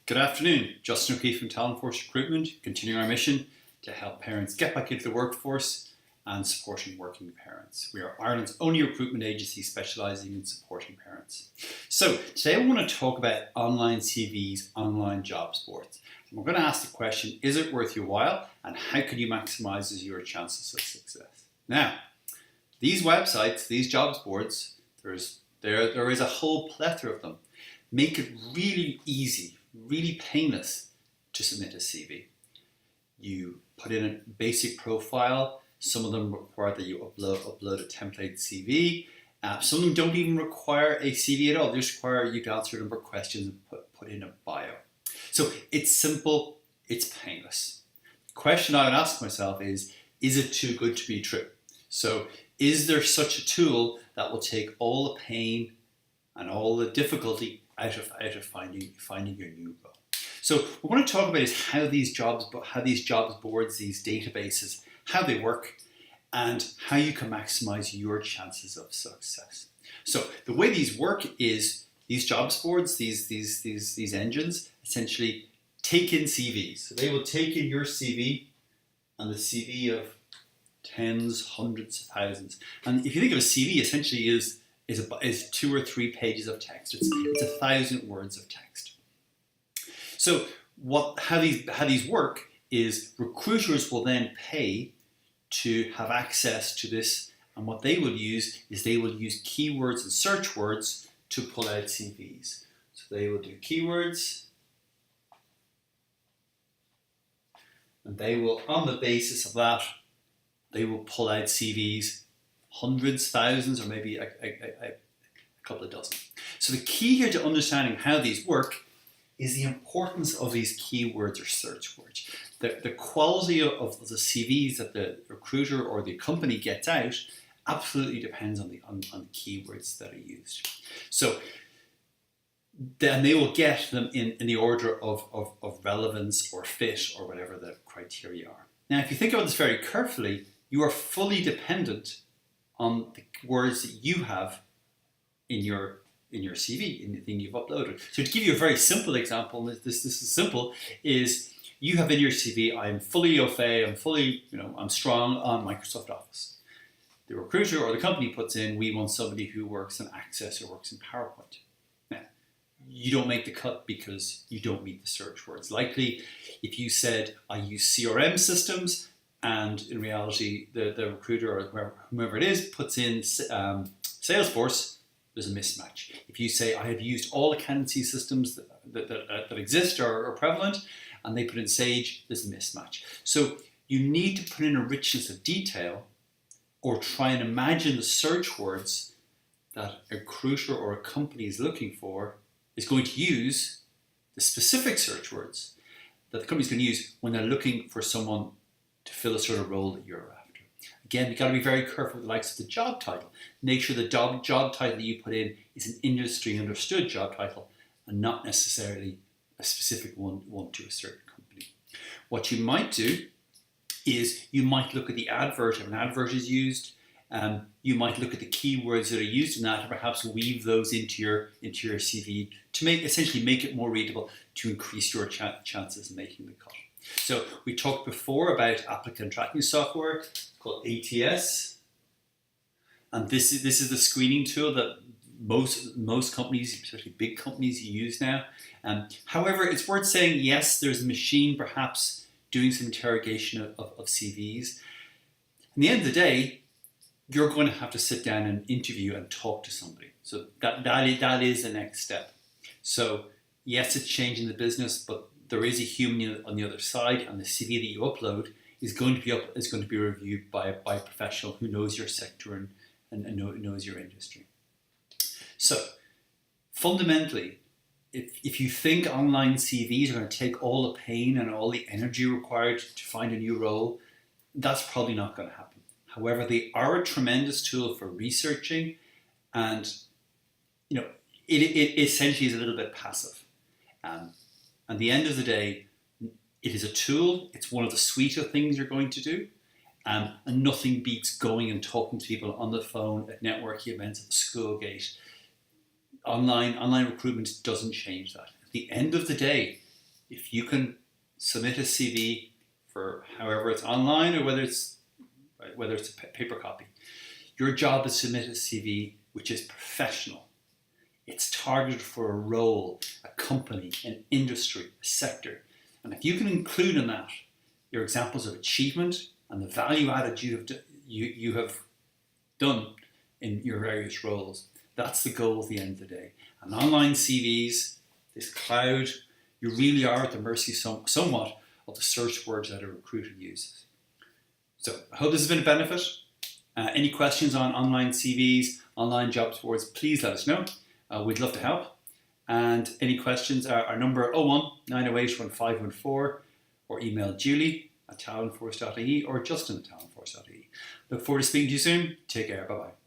Good afternoon, Justin O'Keefe from Talent Force Recruitment, continuing our mission to help parents get back into the workforce and supporting working parents. We are Ireland's only recruitment agency specialising in supporting parents. So today I want to talk about online CVs, online jobs boards. And we're going to ask the question, is it worth your while and how can you maximise your chances of success? Now, these websites, these jobs boards, there is a whole plethora of them. Make it really easy, really painless to submit a CV. You put in a basic profile. Some of them require that you upload a template CV. Some of them don't even require a CV at all. They just require you to answer a number of questions and put in a bio. So it's simple, it's painless. The question I would ask myself is it too good to be true? So is there such a tool that will take all the pain and all the difficulty out of finding your new role? So what we're going to talk about is how these jobs boards, these databases, how they work, and how you can maximize your chances of success. So the way these work is these jobs boards, these engines, essentially take in CVs. So they will take in your CV and the CV of tens, hundreds of thousands. And if you think of a CV, essentially is 2 or 3 pages of text. It's 1,000 words of text. So how these work is recruiters will then pay to have access to this, and what they will use is they will use keywords and search words to pull out CVs. So they will do keywords, and they will, on the basis of that, they will pull out CVs, hundreds, thousands, or maybe a couple of dozen. So the key here to understanding how these work is the importance of these keywords or search words. The quality of the CVs that the recruiter or the company gets out absolutely depends on the keywords that are used. So then they will get them in the order of relevance or fit or whatever the criteria are. Now, if you think about this very carefully, you are fully dependent on the words that you have in your CV, in the thing you've uploaded. So to give you a very simple example, this is simple, is you have in your CV, I'm fully au fait, I'm strong on Microsoft Office. The recruiter or the company puts in, we want somebody who works in Access or works in PowerPoint. Now, you don't make the cut because you don't meet the search words. Likely, if you said, I use CRM systems, and in reality, the recruiter or whomever it is puts in Salesforce, there's a mismatch. If you say, I have used all accountancy systems that exist or are prevalent, and they put in Sage, there's a mismatch. So you need to put in a richness of detail or try and imagine the search words that a recruiter or a company is looking for is going to use, the specific search words that the company is going to use when they're looking for someone to fill a sort of role that you're after. Again, you've got to be very careful with the likes of the job title. Make sure the job title that you put in is an industry understood job title and not necessarily a specific one to a certain company. What you might do is you might look at the advert, if an advert is used, you might look at the keywords that are used in that and perhaps weave those into your CV to essentially make it more readable to increase your chances of making the cut. So we talked before about applicant tracking software called ATS, and this is the screening tool that most companies, especially big companies, use now. However, it's worth saying, yes, there's a machine perhaps doing some interrogation of CVs. In the end of the day, you're going to have to sit down and interview and talk to somebody. So that is the next step. So yes, it's changing the business, but there is a human on the other side, and the CV that you upload is going to be reviewed by a professional who knows your sector and knows your industry. So fundamentally, if you think online CVs are going to take all the pain and all the energy required to find a new role, that's probably not going to happen. However, they are a tremendous tool for researching, and it essentially is a little bit passive. At the end of the day, it is a tool. It's one of the suite of things you're going to do. And nothing beats going and talking to people on the phone at networking events at the school gate. Online recruitment doesn't change that. At the end of the day, if you can submit a CV for however it's online or whether it's a paper copy, your job is to submit a CV which is professional. It's targeted for a role, a company, an industry, a sector. And if you can include in that your examples of achievement and the value added you have done in your various roles, that's the goal at the end of the day. And online CVs, this cloud, you really are at the mercy somewhat of the search words that a recruiter uses. So I hope this has been a benefit. Any questions on online CVs, online jobs boards, please let us know. We'd love to help. And any questions, our number 019081514, or email Julie at talentforce.ie or Justin at talentforce.ie. Look forward to speaking to you soon. Take care. Bye-bye.